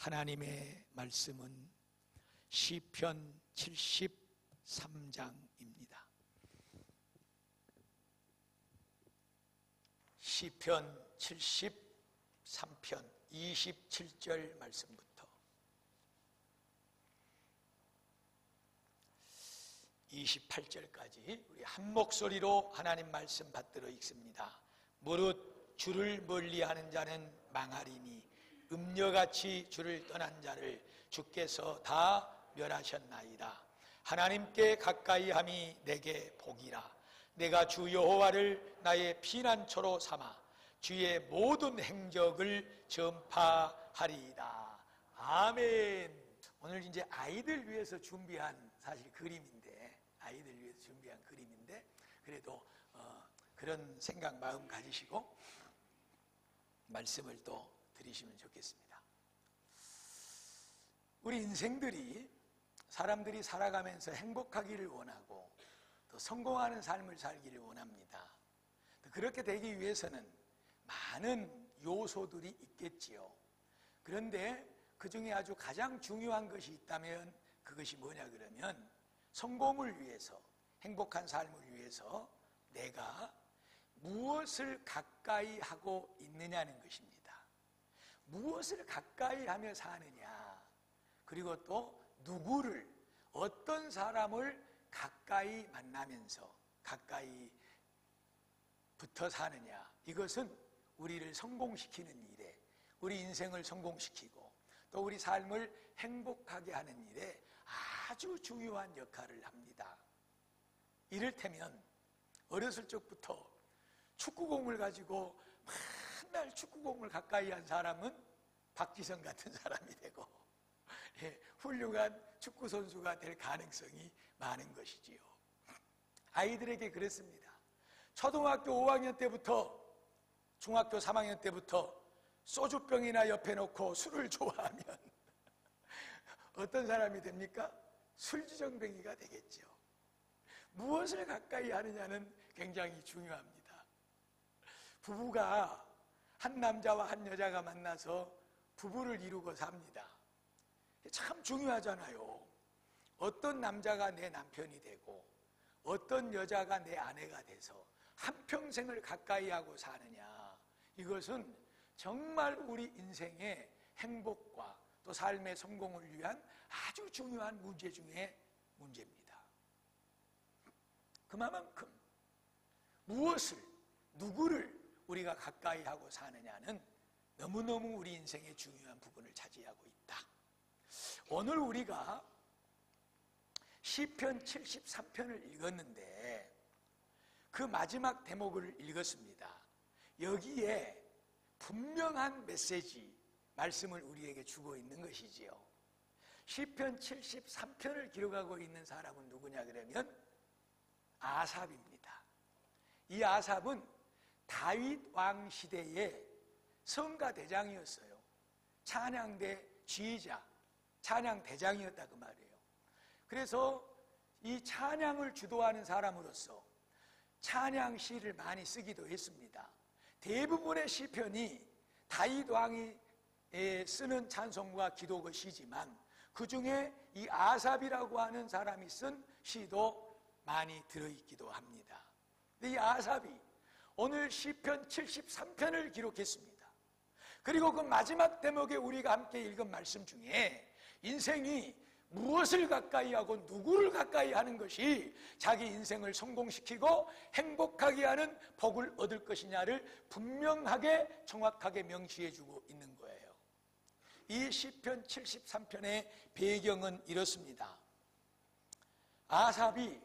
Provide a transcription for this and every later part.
하나님의 말씀은 시편 73장입니다. 시편 73편 27절 말씀부터 28절까지 우리 한 목소리로 하나님 말씀 받들어 읽습니다. 무릇 주를 멀리하는 자는 망하리니 음녀같이 주를 떠난 자를 주께서 다 멸하셨나이다. 하나님께 가까이함이 내게 복이라. 내가 주 여호와를 나의 피난처로 삼아 주의 모든 행적을 전파하리이다. 아멘. 오늘 이제 아이들 위해서 준비한 사실 그림인데, 아이들 위해서 준비한 그림인데, 그래도 그런 생각 마음 가지시고 말씀을 또 드리시면 좋겠습니다. 우리 인생들이 사람들이 살아가면서 행복하기를 원하고 또 성공하는 삶을 살기를 원합니다. 그렇게 되기 위해서는 많은 요소들이 있겠지요. 그런데 그 중에 아주 가장 중요한 것이 있다면 그것이 뭐냐 그러면 성공을 위해서, 행복한 삶을 위해서 내가 무엇을 가까이 하고 있느냐는 것입니다. 무엇을 가까이 하며 사느냐, 그리고 또 누구를, 어떤 사람을 가까이 만나면서 가까이 붙어 사느냐, 이것은 우리를 성공시키는 일에, 우리 인생을 성공시키고 또 우리 삶을 행복하게 하는 일에 아주 중요한 역할을 합니다. 이를테면 어렸을 적부터 축구공을 가지고 맨날 축구공을 가까이 한 사람은 박지성 같은 사람이 되고, 훌륭한 축구 선수가 될 가능성이 많은 것이지요. 아이들에게 그렇습니다. 초등학교 5학년 때부터 중학교 3학년 때부터 소주병이나 옆에 놓고 술을 좋아하면 어떤 사람이 됩니까? 술주정뱅이가 되겠죠. 무엇을 가까이 하느냐는 굉장히 중요합니다. 부부가 한 남자와 한 여자가 만나서 부부를 이루고 삽니다. 참 중요하잖아요. 어떤 남자가 내 남편이 되고 어떤 여자가 내 아내가 돼서 한평생을 가까이 하고 사느냐, 이것은 정말 우리 인생의 행복과 또 삶의 성공을 위한 아주 중요한 문제 중에 문제입니다. 그만큼 무엇을, 누구를 우리가 가까이 하고 사느냐는 너무너무 우리 인생의 중요한 부분을 차지하고 있다. 오늘 우리가 시편 73편을 읽었는데 그 마지막 대목을 읽었습니다. 여기에 분명한 메시지, 말씀을 우리에게 주고 있는 것이지요. 시편 73편을 기록하고 있는 사람은 누구냐 그러면 아삽입니다. 이 아삽은 다윗 왕 시대의 성가대장이었어요. 찬양대 지휘자, 찬양대장이었다 그 말이에요. 그래서 이 찬양을 주도하는 사람으로서 찬양시를 많이 쓰기도 했습니다. 대부분의 시편이 다윗 왕이 쓰는 찬송과 기도가 시지만 그 중에 이 아삽이라고 하는 사람이 쓴 시도 많이 들어있기도 합니다. 근데 이 아삽이 오늘 시편 73편을 기록했습니다. 그리고 그 마지막 대목에 우리가 함께 읽은 말씀 중에 인생이 무엇을 가까이 하고 누구를 가까이 하는 것이 자기 인생을 성공시키고 행복하게 하는 복을 얻을 것이냐를 분명하게 정확하게 명시해 주고 있는 거예요. 이 시편 73편의 배경은 이렇습니다. 아삽이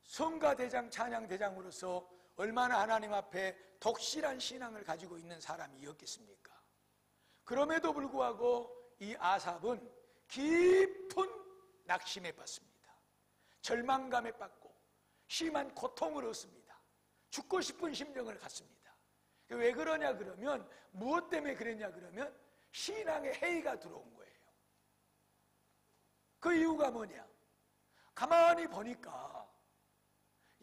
성가대장, 찬양대장으로서 얼마나 하나님 앞에 독실한 신앙을 가지고 있는 사람이었겠습니까? 그럼에도 불구하고 이 아삽은 깊은 낙심에 빠집니다. 절망감에 빠지고 심한 고통을 얻습니다. 죽고 싶은 심정을 갖습니다. 왜 그러냐 그러면, 무엇 때문에 그랬냐 그러면 신앙에 해이가 들어온 거예요. 그 이유가 뭐냐? 가만히 보니까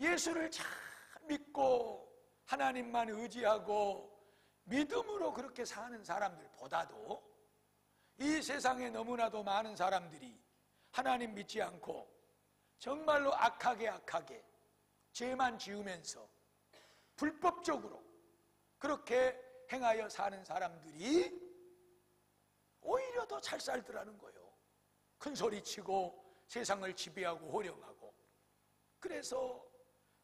예수를 잘 믿고 하나님만 의지하고 믿음으로 그렇게 사는 사람들보다도 이 세상에 너무나도 많은 사람들이 하나님 믿지 않고 정말로 악하게 죄만 지으면서 불법적으로 그렇게 행하여 사는 사람들이 오히려 더 잘 살더라는 거예요. 큰 소리치고 세상을 지배하고 호령하고. 그래서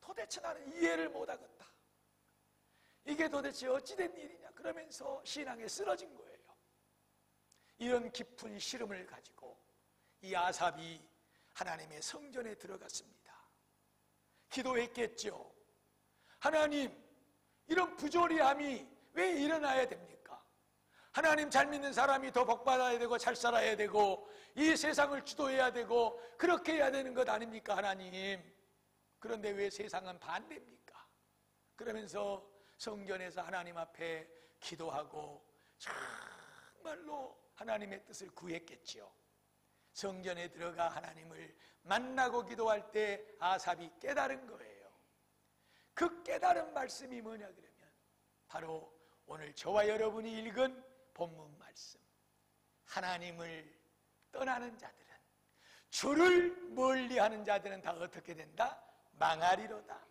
도대체 나는 이해를 못하겠다. 이게 도대체 어찌된 일이냐 그러면서 신앙에 쓰러진 거예요. 이런 깊은 시름을 가지고 이 아삽이 하나님의 성전에 들어갔습니다. 기도했겠죠. 하나님, 이런 부조리함이 왜 일어나야 됩니까? 하나님 잘 믿는 사람이 더 복받아야 되고 잘 살아야 되고 이 세상을 주도해야 되고 그렇게 해야 되는 것 아닙니까 하나님? 그런데 왜 세상은 반대입니까? 그러면서 성전에서 하나님 앞에 기도하고 정말로 하나님의 뜻을 구했겠지요. 성전에 들어가 하나님을 만나고 기도할 때 아삽이 깨달은 거예요. 그 깨달은 말씀이 뭐냐 그러면 바로 오늘 저와 여러분이 읽은 본문 말씀. 하나님을 떠나는 자들은, 주를 멀리하는 자들은 다 어떻게 된다? 망하리로다.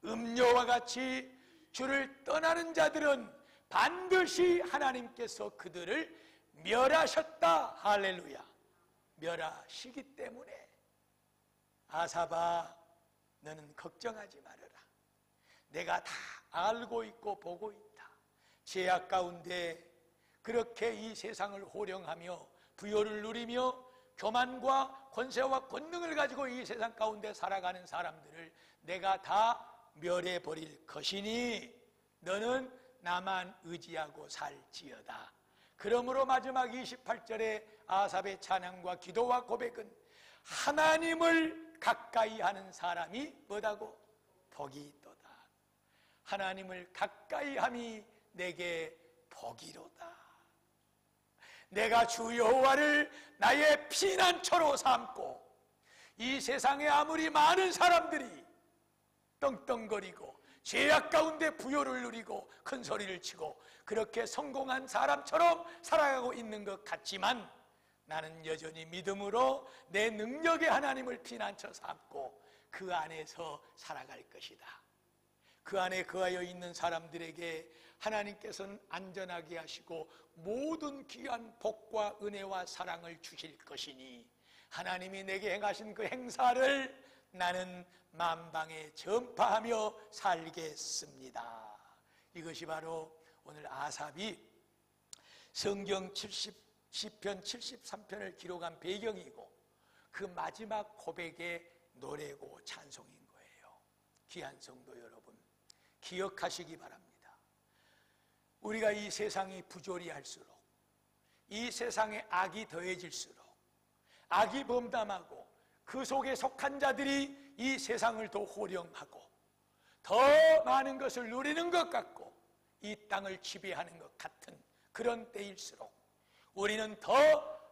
음료와 같이 주를 떠나는 자들은 반드시 하나님께서 그들을 멸하셨다. 할렐루야. 멸하시기 때문에 아삽아, 너는 걱정하지 말아라. 내가 다 알고 있고 보고 있다. 죄악 가운데 그렇게 이 세상을 호령하며 부요를 누리며 교만과 권세와 권능을 가지고 이 세상 가운데 살아가는 사람들을 내가 다 멸해버릴 것이니 너는 나만 의지하고 살지어다. 그러므로 마지막 28절에 아삽의 찬양과 기도와 고백은 하나님을 가까이 하는 사람이 뭐다고? 복이 있도다. 하나님을 가까이 함이 내게 복이로다. 내가 주 여호와를 나의 피난처로 삼고 이 세상에 아무리 많은 사람들이 떵떵거리고 죄악 가운데 부요를 누리고 큰 소리를 치고 그렇게 성공한 사람처럼 살아가고 있는 것 같지만 나는 여전히 믿음으로 내 능력의 하나님을 피난처 삼고 그 안에서 살아갈 것이다. 그 안에 거하여 있는 사람들에게 하나님께서는 안전하게 하시고 모든 귀한 복과 은혜와 사랑을 주실 것이니 하나님이 내게 행하신 그 행사를 나는 만방에 전파하며 살겠습니다. 이것이 바로 오늘 아삽이 성경 10편 73편을 기록한 배경이고 그 마지막 고백의 노래고 찬송인 거예요. 귀한 성도 여러분, 기억하시기 바랍니다. 우리가 이 세상이 부조리할수록 이 세상에 악이 더해질수록 악이 범담하고 그 속에 속한 자들이 이 세상을 더 호령하고 더 많은 것을 누리는 것 같고 이 땅을 지배하는 것 같은 그런 때일수록 우리는 더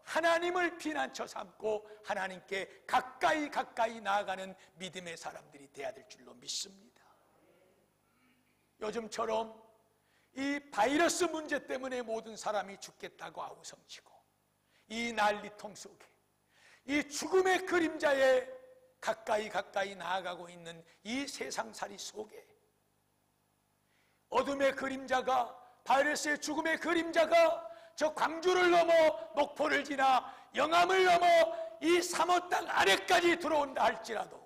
하나님을 피난처 삼고 하나님께 가까이 나아가는 믿음의 사람들이 되어야 될 줄로 믿습니다. 요즘처럼 이 바이러스 문제 때문에 모든 사람이 죽겠다고 아우성치고 이 난리통 속에 이 죽음의 그림자에 가까이 나아가고 있는 이 세상살이 속에 어둠의 그림자가, 바이러스의 죽음의 그림자가 저 광주를 넘어 목포를 지나 영암을 넘어 이 삼호 땅 아래까지 들어온다 할지라도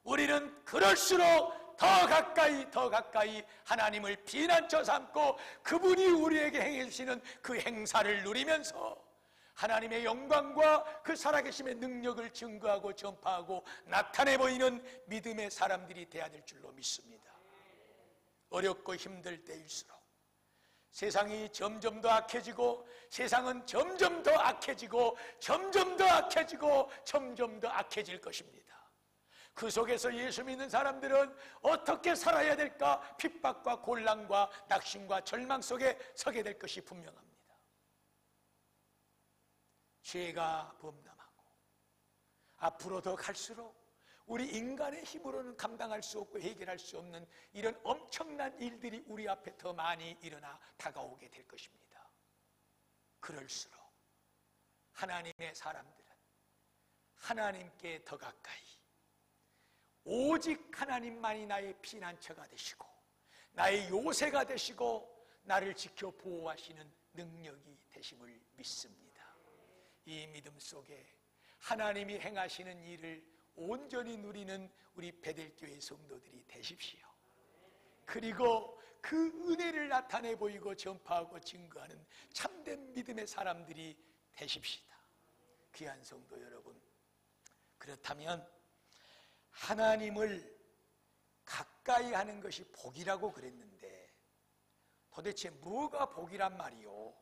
우리는 그럴수록 더 가까이 하나님을 피난처 삼고 그분이 우리에게 행해주시는 그 행사를 누리면서 하나님의 영광과 그 살아계심의 능력을 증거하고 전파하고 나타내 보이는 믿음의 사람들이 되어야 될 줄로 믿습니다. 어렵고 힘들 때일수록 세상이 점점 더 악해지고 세상은 점점 더 악해지고 점점 더 악해지고 점점 더 악해질 것입니다. 그 속에서 예수 믿는 사람들은 어떻게 살아야 될까? 핍박과 곤란과 낙심과 절망 속에 서게 될 것이 분명합니다. 죄가 범람하고 앞으로 더 갈수록 우리 인간의 힘으로는 감당할 수 없고 해결할 수 없는 이런 엄청난 일들이 우리 앞에 더 많이 일어나 다가오게 될 것입니다. 그럴수록 하나님의 사람들은 하나님께 더 가까이, 오직 하나님만이 나의 피난처가 되시고 나의 요새가 되시고 나를 지켜 보호하시는 능력이 되심을 믿습니다. 이 믿음 속에 하나님이 행하시는 일을 온전히 누리는 우리 베델교회 성도들이 되십시오. 그리고 그 은혜를 나타내 보이고 전파하고 증거하는 참된 믿음의 사람들이 되십시다. 귀한 성도 여러분, 그렇다면 하나님을 가까이 하는 것이 복이라고 그랬는데 도대체 뭐가 복이란 말이요?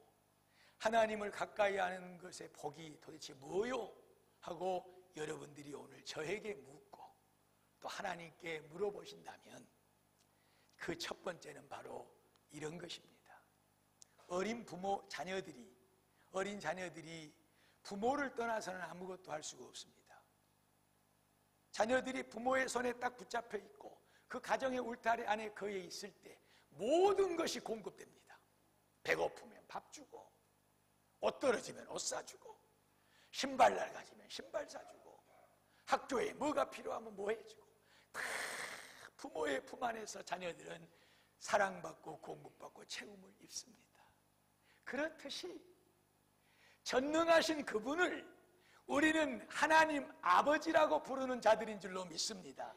하나님을 가까이 하는 것의 복이 도대체 뭐요? 하고 여러분들이 오늘 저에게 묻고 또 하나님께 물어보신다면 그 첫 번째는 바로 이런 것입니다. 어린 자녀들이 부모를 떠나서는 아무것도 할 수가 없습니다. 자녀들이 부모의 손에 딱 붙잡혀 있고 그 가정의 울타리 안에 거해 있을 때 모든 것이 공급됩니다. 배고프면 밥 주고, 옷 떨어지면 옷 사주고, 신발 낡아지면 신발 사주고, 학교에 뭐가 필요하면 뭐 해주고, 다 부모의 품 안에서 자녀들은 사랑받고 공급받고 채움을 입습니다. 그렇듯이 전능하신 그분을 우리는 하나님 아버지라고 부르는 자들인 줄로 믿습니다.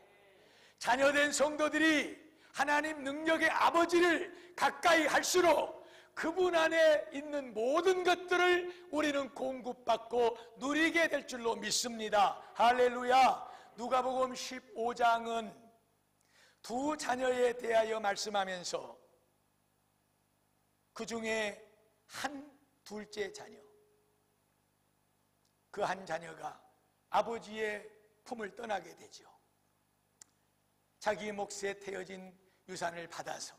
자녀된 성도들이 하나님 능력의 아버지를 가까이 할수록 그분 안에 있는 모든 것들을 우리는 공급받고 누리게 될 줄로 믿습니다. 할렐루야. 누가복음 15장은 두 자녀에 대하여 말씀하면서 그 중에 한 둘째 자녀, 그 한 자녀가 아버지의 품을 떠나게 되죠. 자기 몫에 태어진 유산을 받아서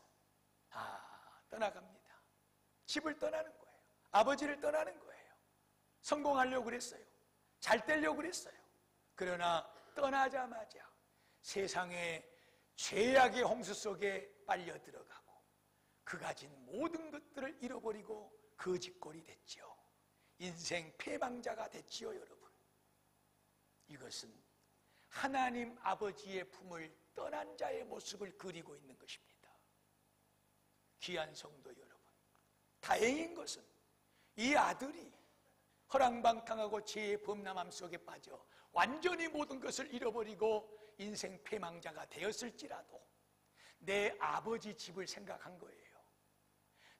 떠나갑니다. 집을 떠나는 거예요. 아버지를 떠나는 거예요. 성공하려고 그랬어요. 잘 되려고 그랬어요. 그러나 떠나자마자 세상의 죄악의 홍수 속에 빨려 들어가고 그 가진 모든 것들을 잃어버리고 거짓골이 됐지요. 인생 패망자가 됐지요. 여러분, 이것은 하나님 아버지의 품을 떠난 자의 모습을 그리고 있는 것입니다. 귀한 성도 여러분, 다행인 것은 이 아들이 허랑방탕하고 죄의 범람함 속에 빠져 완전히 모든 것을 잃어버리고 인생 패망자가 되었을지라도 내 아버지 집을 생각한 거예요.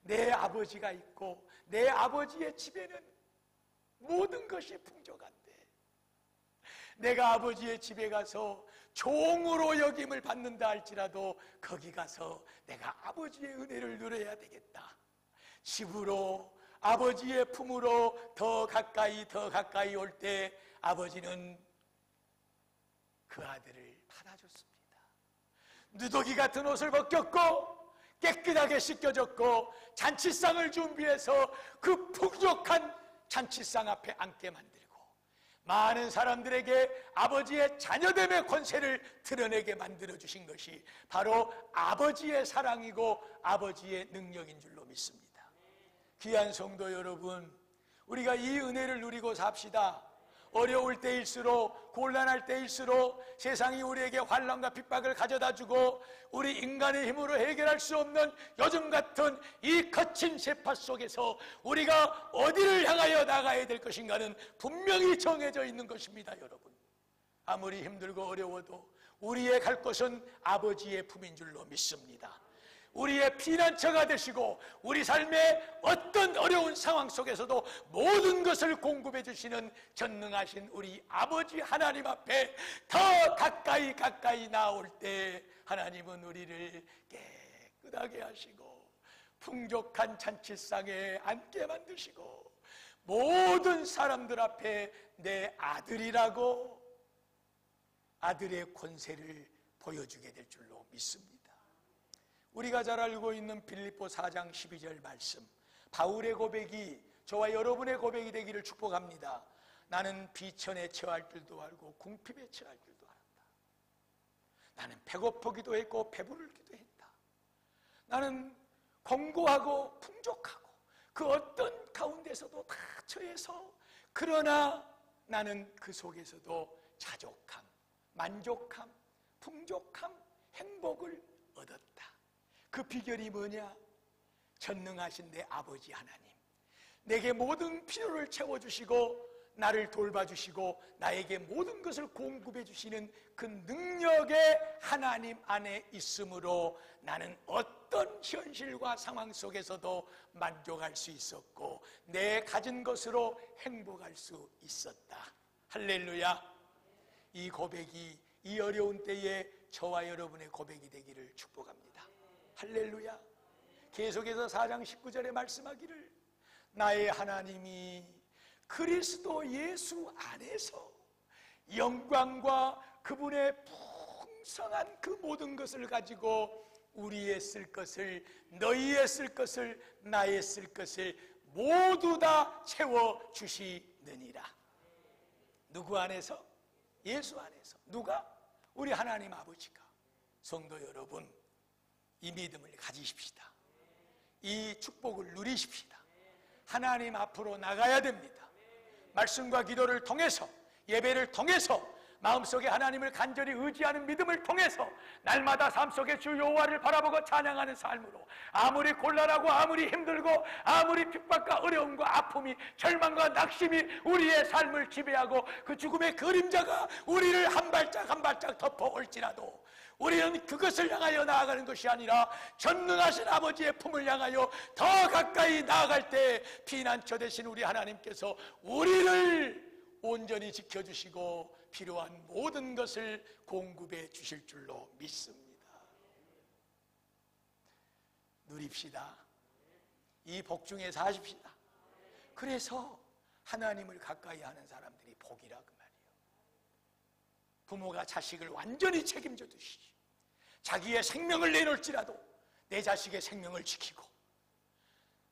내 아버지가 있고 내 아버지의 집에는 모든 것이 풍족한데 내가 아버지의 집에 가서 종으로 여김을 받는다 할지라도 거기 가서 내가 아버지의 은혜를 누려야 되겠다. 집으로, 아버지의 품으로 더 가까이 올 때 아버지는 그 아들을 받아줬습니다. 누더기 같은 옷을 벗겼고 깨끗하게 씻겨줬고 잔치상을 준비해서 그 풍족한 잔치상 앞에 앉게 만들고 많은 사람들에게 아버지의 자녀됨의 권세를 드러내게 만들어주신 것이 바로 아버지의 사랑이고 아버지의 능력인 줄로 믿습니다. 귀한 성도 여러분, 우리가 이 은혜를 누리고 삽시다. 어려울 때일수록, 곤란할 때일수록 세상이 우리에게 환난과 핍박을 가져다주고 우리 인간의 힘으로 해결할 수 없는 요즘 같은 이 거친 세파 속에서 우리가 어디를 향하여 나가야 될 것인가는 분명히 정해져 있는 것입니다. 여러분, 아무리 힘들고 어려워도 우리의 갈 곳은 아버지의 품인 줄로 믿습니다. 우리의 피난처가 되시고 우리 삶의 어떤 어려운 상황 속에서도 모든 것을 공급해 주시는 전능하신 우리 아버지 하나님 앞에 더 가까이 나올 때 하나님은 우리를 깨끗하게 하시고 풍족한 잔치상에 앉게 만드시고 모든 사람들 앞에 내 아들이라고 아들의 권세를 보여주게 될 줄로 믿습니다. 우리가 잘 알고 있는 빌립보 4장 12절 말씀, 바울의 고백이 저와 여러분의 고백이 되기를 축복합니다. 나는 비천에 처할 줄도 알고 궁핍에 처할 줄도 알았다. 나는 배고프기도 했고 배부르기도 했다. 나는 공고하고 풍족하고 그 어떤 가운데서도 다 처해서 그러나 나는 그 속에서도 자족함, 만족함, 풍족함, 행복을 얻었다. 그 비결이 뭐냐? 전능하신 내 아버지 하나님, 내게 모든 필요를 채워주시고 나를 돌봐주시고 나에게 모든 것을 공급해 주시는 그 능력의 하나님 안에 있으므로 나는 어떤 현실과 상황 속에서도 만족할 수 있었고 내 가진 것으로 행복할 수 있었다. 할렐루야. 이 고백이 이 어려운 때에 저와 여러분의 고백이 되기를 축복합니다. 할렐루야. 계속해서 4장 19절에 말씀하기를 나의 하나님이 그리스도 예수 안에서 영광과 그분의 풍성한 그 모든 것을 가지고 우리의 쓸 것을, 너희의 쓸 것을, 나의 쓸 것을 모두 다 채워주시느니라. 누구 안에서? 예수 안에서. 누가? 우리 하나님 아버지가. 성도 여러분, 이 믿음을 가지십시다. 이 축복을 누리십시다. 하나님 앞으로 나가야 됩니다. 말씀과 기도를 통해서, 예배를 통해서, 마음속에 하나님을 간절히 의지하는 믿음을 통해서 날마다 삶 속에 주 여호와를 바라보고 찬양하는 삶으로 아무리 곤란하고 아무리 힘들고 아무리 핍박과 어려움과 아픔이 절망과 낙심이 우리의 삶을 지배하고 그 죽음의 그림자가 우리를 한 발짝 한 발짝 덮어올지라도 우리는 그것을 향하여 나아가는 것이 아니라 전능하신 아버지의 품을 향하여 더 가까이 나아갈 때 피난처 되신 우리 하나님께서 우리를 온전히 지켜주시고 필요한 모든 것을 공급해 주실 줄로 믿습니다. 누립시다. 이 복 중에 사십시다. 그래서 하나님을 가까이 하는 사람들이 복이라 그 말이에요. 부모가 자식을 완전히 책임져 두시지. 자기의 생명을 내놓을지라도 내 자식의 생명을 지키고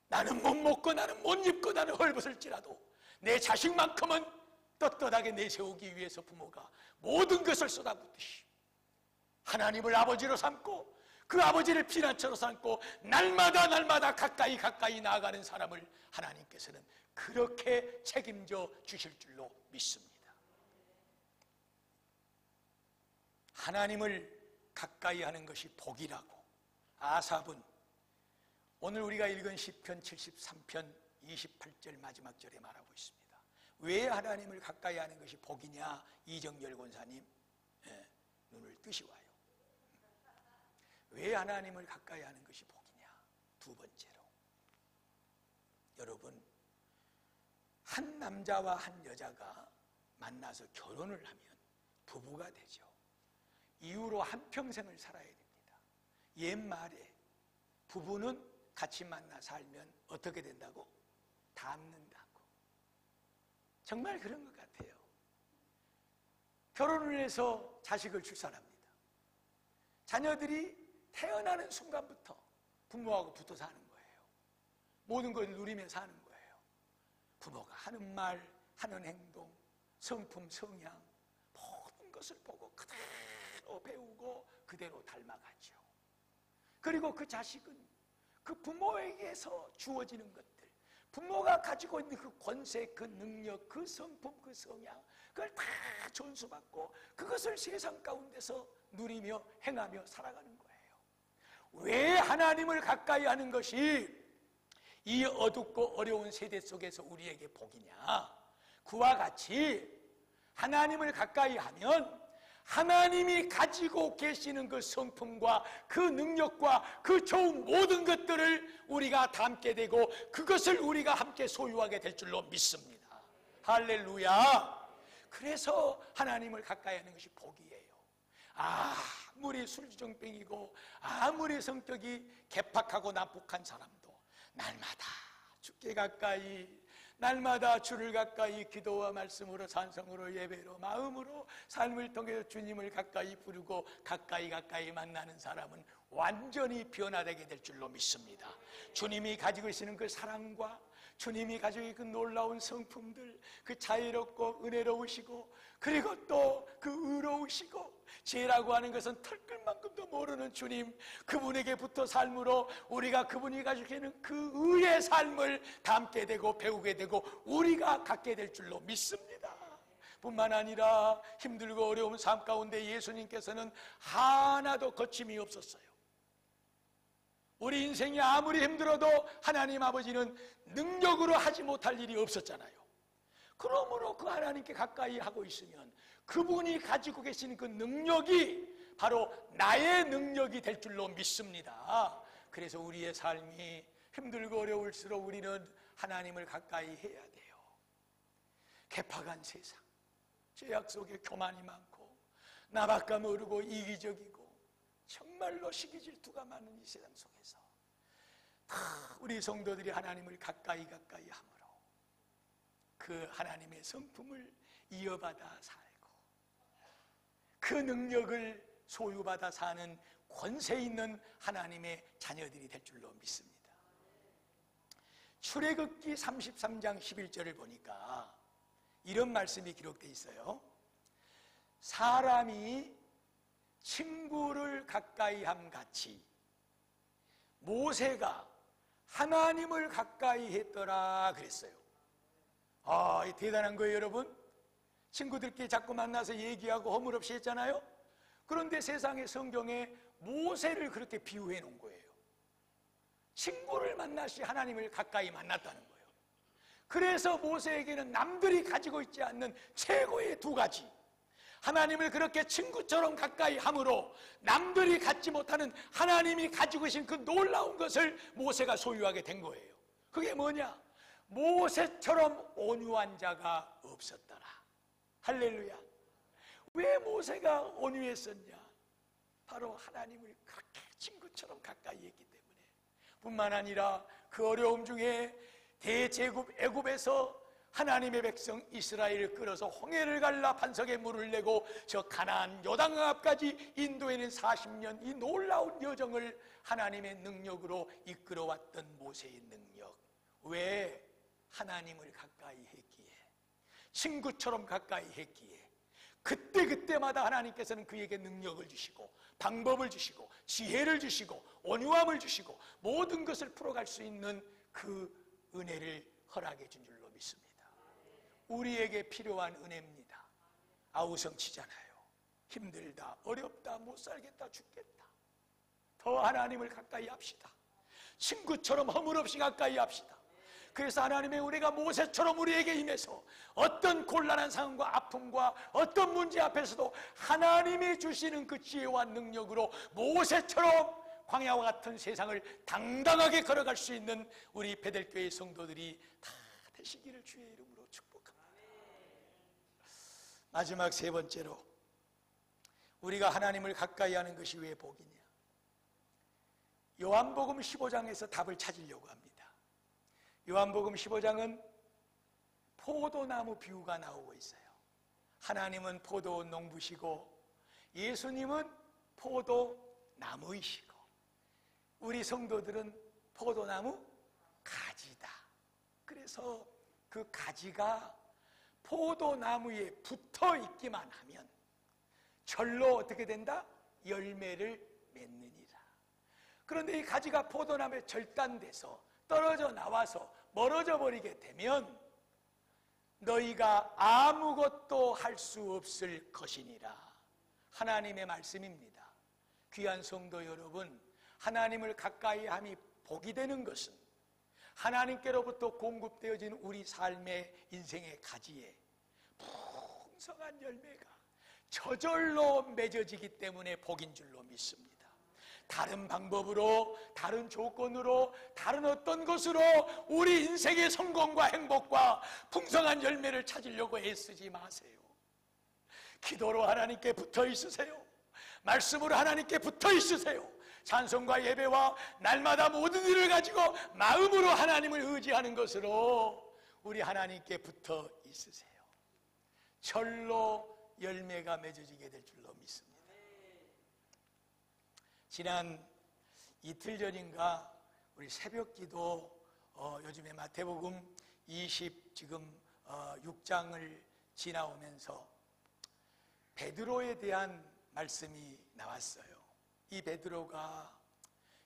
나는 못 먹고 나는 못 입고 나는 헐벗을지라도 내 자식만큼은 떳떳하게 내세우기 위해서 부모가 모든 것을 쏟아붓듯이 하나님을 아버지로 삼고 그 아버지를 피난처로 삼고 날마다 가까이 나아가는 사람을 하나님께서는 그렇게 책임져 주실 줄로 믿습니다. 하나님을 가까이 하는 것이 복이라고 아삽은 오늘 우리가 읽은 시편 73편 28절 마지막 절에 말하고 있습니다. 왜 하나님을 가까이 하는 것이 복이냐? 이정열 권사님 눈을 뜨시와요. 왜 하나님을 가까이 하는 것이 복이냐? 두 번째로, 여러분, 한 남자와 한 여자가 만나서 결혼을 하면 부부가 되죠. 이후로 한평생을 살아야 됩니다. 옛말에 부부는 같이 만나 살면 어떻게 된다고? 닮는다고. 정말 그런 것 같아요. 결혼을 해서 자식을 출산합니다. 자녀들이 태어나는 순간부터 부모하고 붙어 사는 거예요. 모든 걸 누리며 사는 거예요. 부모가 하는 말, 하는 행동, 성품, 성향 모든 것을 보고 그대로 배우고 그대로 닮아가죠. 그리고 그 자식은 그 부모에게서 주어지는 것들, 부모가 가지고 있는 그 권세, 그 능력, 그 성품, 그 성향, 그걸 다 전수받고 그것을 세상 가운데서 누리며 행하며 살아가는 거예요. 왜 하나님을 가까이 하는 것이 이 어둡고 어려운 세대 속에서 우리에게 복이냐? 그와 같이 하나님을 가까이 하면 하나님이 가지고 계시는 그 성품과 그 능력과 그 좋은 모든 것들을 우리가 담게 되고 그것을 우리가 함께 소유하게 될 줄로 믿습니다. 할렐루야. 그래서 하나님을 가까이 하는 것이 복이에요. 아무리 술주정뱅이고 아무리 성격이 개팍하고 난폭한 사람도 날마다 주께 가까이, 날마다 주를 가까이 기도와 말씀으로 찬송으로 예배로 마음으로 삶을 통해서 주님을 가까이 부르고 가까이 만나는 사람은 완전히 변화되게 될 줄로 믿습니다. 주님이 가지고 계시는 그 사랑과 주님이 가지고 그 놀라운 성품들, 그 자유롭고 은혜로우시고, 그리고 또 그 의로우시고, 죄라고 하는 것은 털끝만큼도 모르는 주님, 그분에게 붙어 삶으로 우리가 그분이 가지고 있는 그 의의 삶을 담게 되고 배우게 되고 우리가 갖게 될 줄로 믿습니다. 뿐만 아니라 힘들고 어려운 삶 가운데 예수님께서는 하나도 거침이 없었어요. 우리 인생이 아무리 힘들어도 하나님 아버지는 능력으로 하지 못할 일이 없었잖아요. 그러므로 그 하나님께 가까이 하고 있으면 그분이 가지고 계신 그 능력이 바로 나의 능력이 될 줄로 믿습니다. 그래서 우리의 삶이 힘들고 어려울수록 우리는 하나님을 가까이 해야 돼요. 개파간 세상, 죄악 속에 교만이 많고 나밖에 모르고 이기적이고 정말로 시기 질투가 많은 이 세상 속에서 다 우리 성도들이 하나님을 가까이 함으로 그 하나님의 성품을 이어받아 살고 그 능력을 소유받아 사는 권세 있는 하나님의 자녀들이 될 줄로 믿습니다. 출애굽기 33장 11절을 보니까 이런 말씀이 기록되어 있어요. 사람이 친구를 가까이 함 같이 모세가 하나님을 가까이 했더라 그랬어요. 이 대단한 거예요, 여러분. 친구들끼리 자꾸 만나서 얘기하고 허물없이 했잖아요. 그런데 세상의 성경에 모세를 그렇게 비유해 놓은 거예요. 친구를 만나시 하나님을 가까이 만났다는 거예요. 그래서 모세에게는 남들이 가지고 있지 않는 최고의 두 가지, 하나님을 그렇게 친구처럼 가까이 함으로 남들이 갖지 못하는 하나님이 가지고 계신 그 놀라운 것을 모세가 소유하게 된 거예요. 그게 뭐냐? 모세처럼 온유한 자가 없었더라. 할렐루야. 왜 모세가 온유했었냐? 바로 하나님을 그렇게 친구처럼 가까이 했기 때문에. 뿐만 아니라 그 어려움 중에 대제국 애굽에서 하나님의 백성 이스라엘을 끌어서 홍해를 갈라 반석에 물을 내고 저 가나안 요단강 앞까지 인도에는 40년 이 놀라운 여정을 하나님의 능력으로 이끌어왔던 모세의 능력. 왜? 하나님을 가까이 했기에, 친구처럼 가까이 했기에 그때마다 하나님께서는 그에게 능력을 주시고 방법을 주시고 지혜를 주시고 온유함을 주시고 모든 것을 풀어갈 수 있는 그 은혜를 허락해 준 줄로 믿습니다. 우리에게 필요한 은혜입니다. 아우성치잖아요. 힘들다, 어렵다, 못 살겠다, 죽겠다. 더 하나님을 가까이 합시다. 친구처럼 허물없이 가까이 합시다. 그래서 하나님의 우리가 모세처럼 우리에게 임해서 어떤 곤란한 상황과 아픔과 어떤 문제 앞에서도 하나님이 주시는 그 지혜와 능력으로 모세처럼 광야와 같은 세상을 당당하게 걸어갈 수 있는 우리 베델교회 성도들이 다 되시기를 주의 이름으로 축복합니다. 마지막 세 번째로 우리가 하나님을 가까이 하는 것이 왜 복이냐? 요한복음 15장에서 답을 찾으려고 합니다. 요한복음 15장은 포도나무 비유가 나오고 있어요. 하나님은 포도 농부시고 예수님은 포도나무이시고 우리 성도들은 포도나무 가지다. 그래서 그 가지가 포도나무에 붙어 있기만 하면 절로 어떻게 된다? 열매를 맺느니라. 그런데 이 가지가 포도나무에 절단돼서 떨어져 나와서 멀어져 버리게 되면 너희가 아무것도 할 수 없을 것이니라. 하나님의 말씀입니다. 귀한 성도 여러분, 하나님을 가까이 함이 복이 되는 것은 하나님께로부터 공급되어진 우리 삶의 인생의 가지에 풍성한 열매가 저절로 맺어지기 때문에 복인 줄로 믿습니다. 다른 방법으로, 다른 조건으로, 다른 어떤 것으로 우리 인생의 성공과 행복과 풍성한 열매를 찾으려고 애쓰지 마세요. 기도로 하나님께 붙어 있으세요. 말씀으로 하나님께 붙어 있으세요. 찬송과 예배와 날마다 모든 일을 가지고 마음으로 하나님을 의지하는 것으로 우리 하나님께 붙어 있으세요. 절로 열매가 맺어지게 될 줄로 믿습니다. 지난 이틀 전인가 우리 새벽기도 요즘에 마태복음 6장을 지나오면서 베드로에 대한 말씀이 나왔어요. 이 베드로가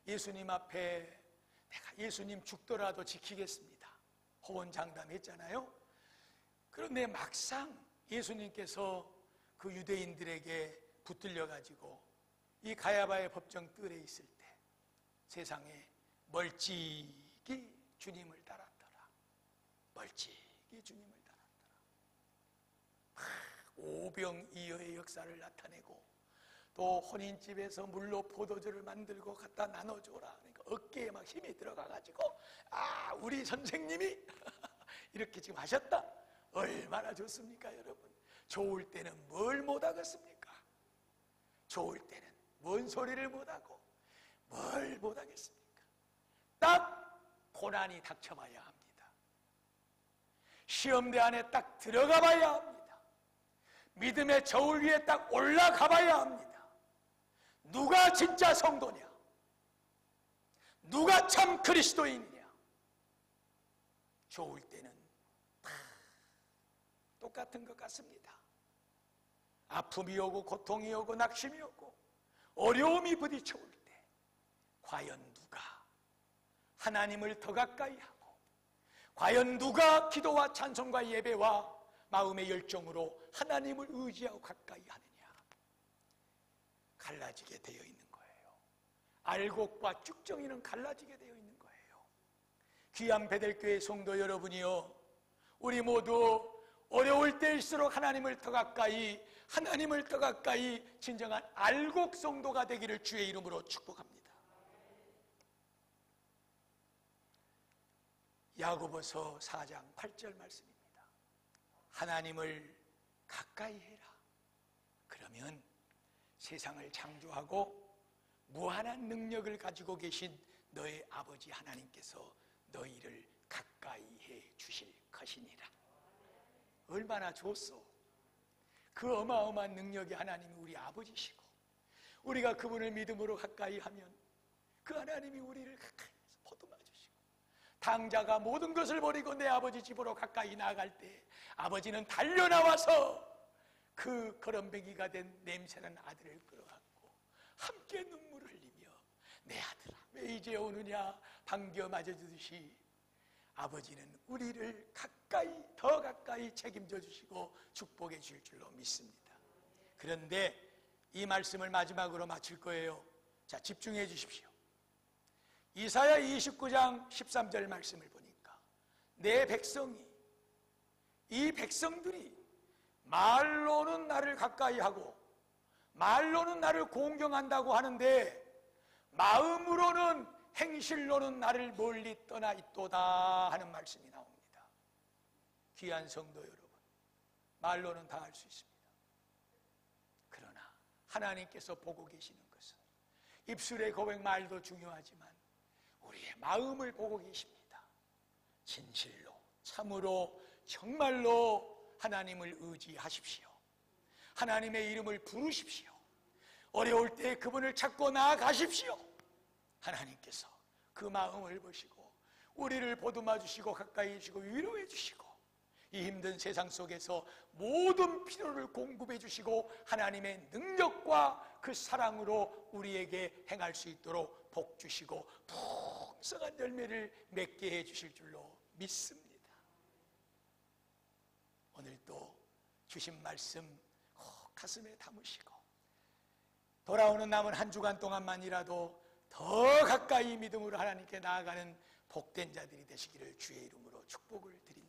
예수님 앞에 내가 예수님 죽더라도 지키겠습니다 호언장담했잖아요. 그런데 막상 예수님께서 그 유대인들에게 붙들려 가지고 이 가야바의 법정 뜰에 있을 때 세상에 멀찍이 주님을 따랐더라. 멀찍이 주님을 따랐더라. 오병이어의 역사를 나타내고 또 혼인집에서 물로 포도주를 만들고 갖다 나눠줘라. 그러니까 어깨에 막 힘이 들어가가지고 우리 선생님이 이렇게 지금 하셨다. 얼마나 좋습니까 여러분. 좋을 때는 뭘 못하겠습니까? 좋을 때는 뭔 소리를 못하고 뭘 못하겠습니까? 딱 고난이 닥쳐봐야 합니다. 시험대 안에 딱 들어가 봐야 합니다. 믿음의 저울 위에 딱 올라가 봐야 합니다. 누가 진짜 성도냐? 누가 참 그리스도인이냐? 좋을 때는 다 똑같은 것 같습니다. 아픔이 오고 고통이 오고 낙심이 오고 어려움이 부딪혀올 때 과연 누가 하나님을 더 가까이 하고 과연 누가 기도와 찬송과 예배와 마음의 열정으로 하나님을 의지하고 가까이 하느냐? 갈라지게 되어 있는 거예요. 알곡과 쭉정이는 갈라지게 되어 있는 거예요. 귀한 베델교회 성도 여러분이요, 우리 모두 어려울 때일수록 하나님을 더 가까이 진정한 알곡 성도가 되기를 주의 이름으로 축복합니다. 야고보서 4장 8절 말씀입니다. 하나님을 가까이 해라. 그러면 세상을 창조하고 무한한 능력을 가지고 계신 너의 아버지 하나님께서 너희를 가까이 해 주실 것이니라. 얼마나 좋소. 그 어마어마한 능력이 하나님이 우리 아버지시고 우리가 그분을 믿음으로 가까이 하면 그 하나님이 우리를 가까이 해서 보듬어 주시고 당자가 모든 것을 버리고 내 아버지 집으로 가까이 나아갈 때 아버지는 달려나와서 그 거렁뱅이가 된 냄새나는 아들을 끌어안고 함께 눈물을 흘리며 내 아들아 왜 이제 오느냐 반겨 맞아주듯이 아버지는 우리를 더 가까이 책임져 주시고 축복해 주실 줄로 믿습니다. 그런데 이 말씀을 마지막으로 마칠 거예요. 자, 집중해 주십시오. 이사야 29장 13절 말씀을 보니까 내 백성이, 이 백성들이 말로는 나를 가까이 하고 말로는 나를 공경한다고 하는데 마음으로는 행실로는 나를 멀리 떠나 있도다 하는 말씀이 나옵니다. 귀한 성도 여러분, 말로는 다 할 수 있습니다. 그러나 하나님께서 보고 계시는 것은 입술의 고백 말도 중요하지만 우리의 마음을 보고 계십니다. 진실로 참으로 정말로 하나님을 의지하십시오. 하나님의 이름을 부르십시오. 어려울 때 그분을 찾고 나아가십시오. 하나님께서 그 마음을 보시고 우리를 보듬어 주시고 가까이 해주시고 위로해 주시고 이 힘든 세상 속에서 모든 필요를 공급해 주시고 하나님의 능력과 그 사랑으로 우리에게 행할 수 있도록 복 주시고 풍성한 열매를 맺게 해 주실 줄로 믿습니다. 오늘도 주신 말씀 가슴에 담으시고 돌아오는 남은 한 주간 동안만이라도 더 가까이 믿음으로 하나님께 나아가는 복된 자들이 되시기를 주의 이름으로 축복을 드립니다.